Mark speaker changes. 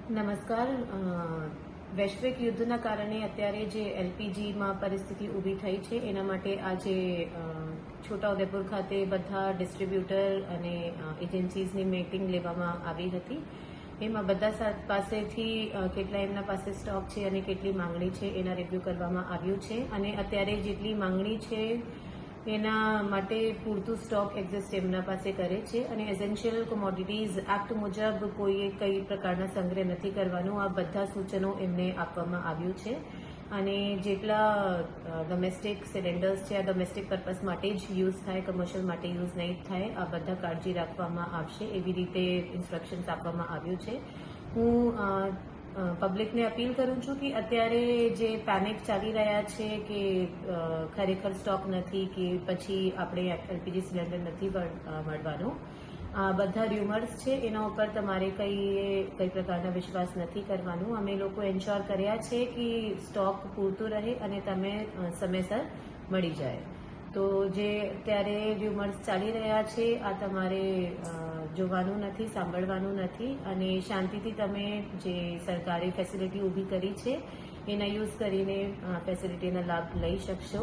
Speaker 1: નમસ્કાર. વૈશ્વિક યુદ્ધના કારણે અત્યારે જે એલપીજીમાં પરિસ્થિતિ ઊભી થઈ છે એના માટે આજે છોટાઉદેપુર ખાતે બધા ડિસ્ટ્રીબ્યુટર અને એજન્સીઝની મીટિંગ લેવામાં આવી હતી. એમાં બધા પાસેથી કેટલા એમના પાસે સ્ટોક છે અને કેટલી માંગણી છે એના રિવ્યૂ કરવામાં આવ્યું છે અને અત્યારે જેટલી માંગણી છે એના માટે પૂરતું સ્ટોક એક્ઝિસ્ટ એમના પાસે કરે છે અને એસેન્શિયલ કોમોડિટીઝ એક્ટ મુજબ કોઈએ કઈ પ્રકારના સંગ્રહ નથી કરવાનું, આ બધા સૂચનો એમને આપવામાં આવ્યું છે. અને જેટલા ડોમેસ્ટિક સિલિન્ડર્સ છે આ ડોમેસ્ટિક પર્પઝ માટે જ યુઝ થાય, કમર્શિયલ માટે યુઝ નહીં થાય, આ બધા કાળજી રાખવામાં આવશે એવી રીતે ઇન્સ્ટ્રક્શન્સ આપવામાં આવ્યું છે. હું પબ્લિકને અપીલ કરું છું કે અત્યારે જે પેનિક ચાલી રહ્યા છે કે ખરેખર સ્ટોક નથી કે પછી આપણે એલપીજી સિલિન્ડર નથી મળવાનો, આ બધા ર્યુમર્સ છે એના ઉપર તમારે કઈ પ્રકારના વિશ્વાસ નથી કરવાનું. અમે લોકો એન્શ્યોર કર્યા છે કે સ્ટોક પૂરતું રહે અને તમે સમયસર મળી જાય. તો જે અત્યારે ર્યુમર્સ ચાલી રહ્યા છે આ તમારે જોવાનું નથી, સાંભળવાનું નથી અને શાંતિથી તમે જે સરકારે ફેસિલિટી ઊભી કરી છે એના યુઝ કરીને ફેસિલિટીના લાભ લઈ શકશો.